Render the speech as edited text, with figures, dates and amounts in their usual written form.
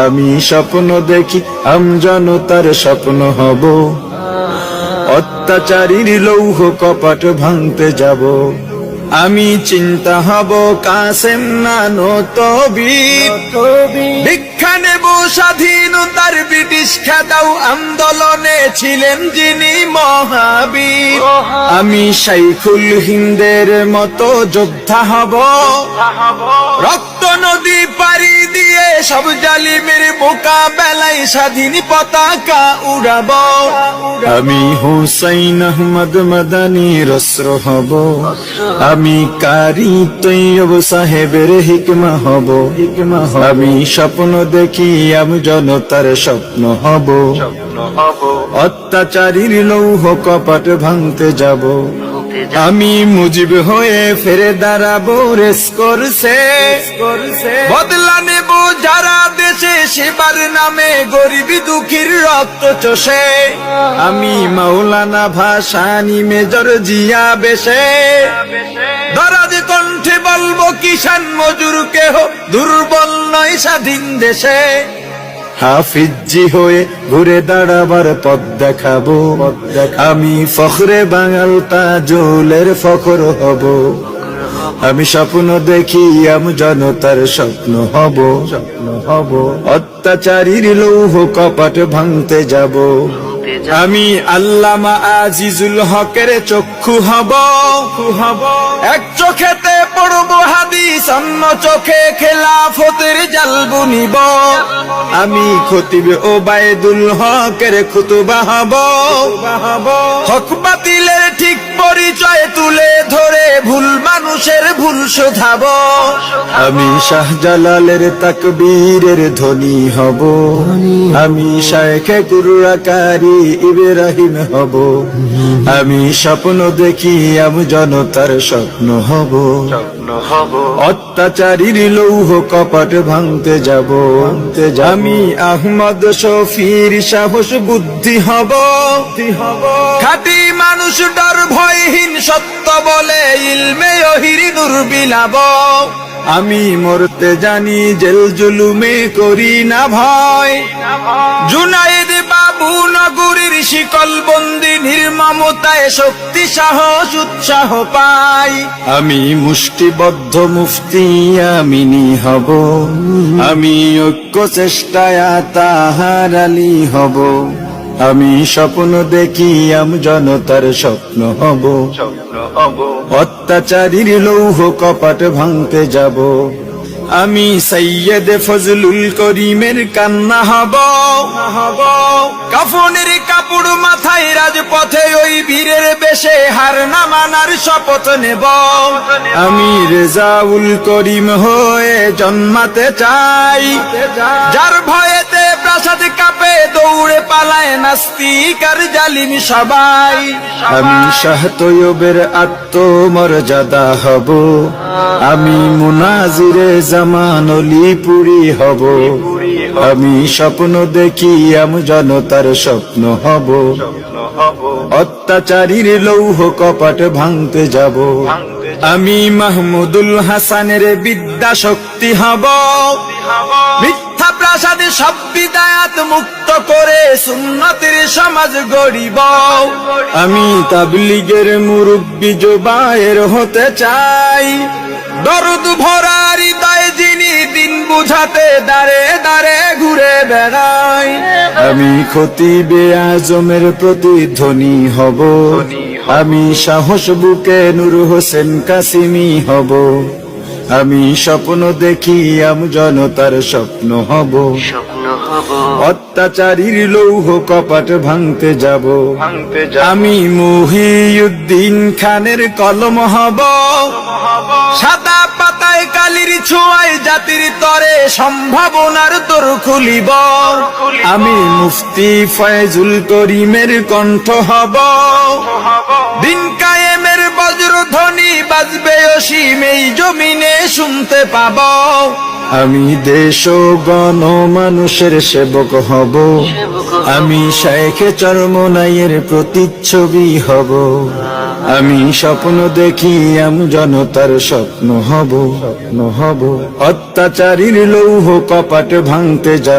আমি স্বপ্ন দেখি আমজনতার স্বপ্ন হব, অত্যাচারীর লৌহ কপাট ভাঙতে যাব। আমি চিন্তা হব কাসেম নানত বীর, ভিক্ষা নেব স্বাধীনতার ব্রিটিশ খেদাও আন্দোলনে ছিলেন যিনি মহাবীর। আমি শাইখুল হিন্দের মতো যোদ্ধা হব, রক্ত নদী পাড়ি দিয়ে সব জালিমের মোকাবেলায় স্বাধীন পতাকা উড়াব। আমি হুসাইন আহমদ মাদানির অস্ত্র হব, আমি কারি তৈয়ব সাহেবের হিকমা হব। আমি স্বপ্ন দেখি আমজনতার স্বপ্ন হব, অত্যাচারীর লৌহ কপাট ভাঙতে যাব। আমি মুজিব হয়ে ফিরে দাঁড়াবো রেস করছে, বদলা নেব যারা দেশে সেবার নামে গরিব দুঃখীর রক্ত চষে। আমি মাওলানা ভাসানী মেজর জিয়া বেশে দরাজ কণ্ঠে বলবো কিষান মজুর কেহ দুর্বল নয় স্বাধীন দেশে। হাফিজি হয়ে ঘুরে দাঁড়াবার পথ দেখাবো, আমি ফখরে বাঙাল তাজুলের ফখর হব। আমি স্বপ্ন দেখি আমজনতার স্বপ্ন হব, অত্যাচারীর লৌহ কপাট ভাঙতে যাব। আমি আল্লামা আজিজুল হকের চক্ষু হব, এক চোখেতে পড়ব হাদিস অন্য চোখে খেলাফতের জাল বুনিব। আমি খতিব ওবায়দুল হকের খুতবা হব, হক বাতিলের ঠিক পরিচয় তুলে ধরে ভুল মানুষের ভুল শোধাব। আমি শাহজালালের তাকবীরের ধ্বনি হব, আমি শায়েখে কুরআকারী ইব্রাহিম হব। আমি স্বপ্ন দেখি আমজনতার স্বপ্ন হব, অত্যাচারীর লৌহ কপাট ভাঙতে যাব। আমি আহমদ শফির সাহস বুদ্ধি হব, খাঁটি মানুষ ডর ভয়হীন সত্য বলে ইলমে ওহির নূর বিলাব। আমি মরতে জানি জেল জুলুমে করি না ভয়, জুনায়েদ বাবু নগরীর শিকল বন্দি নির্মমতায় শক্তি সাহস উৎসাহ পাই। আমি মুষ্টিবদ্ধ মুফতি আমিনী হব, আমি ঐক্য চেষ্টায় তাহার আলী হব। আমি স্বপ্ন দেখি আমজনতার স্বপ্ন হব, অত্যাচারীর লৌহ কপাট ভাঙতে যাব। আমি সৈয়দ ফজলুল করিমের কান্না হব, কাফনের কাপড় মাথায় রাজপথে ওই বীরের বেশে হার না মানার শপথ নেব। আমি রেজাউল করিম হয়ে জন্মাতে চাই, যার ভয়েতে প্রাসাদ কাঁপে দৌড়ে পালায় নাস্তিক আর জালিম সবাই। আমি শাহ তৈয়বের আত্মমর্যাদা হব, আমি মুনাজিরে জামান অলিপুরি হব। আমি স্বপ্ন দেখি আমজনতার স্বপ্ন হব, অত্যাচারীর লৌহ কপাট ভাঙতে যাব। আমি মাহমুদুল হাসানের বিদ্যা শক্তি হব, মিথ্যা প্রাসাদে সব বিদায়াত মুক্ত করে সুন্নতের সমাজ গড়িব। আমি তাবলীগের মুরব্বি জুবায়ের হতে চাই, দরদ ভরা হৃদয় যিনি দিন বুঝাতে দাঁড়ে দাঁড়ে ঘুরে বেড়াই। আমি খতিবে আজমের প্রতিধ্বনি হব, আমি সাহস বুকে নূর হোসেন কাসিমি হব। আমি স্বপ্ন দেখি আমজনতার স্বপ্ন হব, অত্যাচারীর লৌহ কপাট ভাঙতে যাব। আমি মুহিউদ্দিন খানের কলম হব, সাদা পাতায় কালির ছোঁয়ায় জাতির তরে সম্ভাবনার দোর খুলিব। আমি মুফতি ফয়জুল করিমের কণ্ঠ হব, দিন কায়েমের বজ্রধ্বনি বাজবে অসীম এই জমিনে শুনতে পাব। আমি দেশ ও গণ মানুষের সেবক হব, আমি শায়েখে চরমনাইয়ের প্রতিচ্ছবি হব। আমি স্বপ্ন দেখি আমজনতার স্বপ্ন হব, অত্যাচারীর লৌহ কপাট ভাঙতে যাব।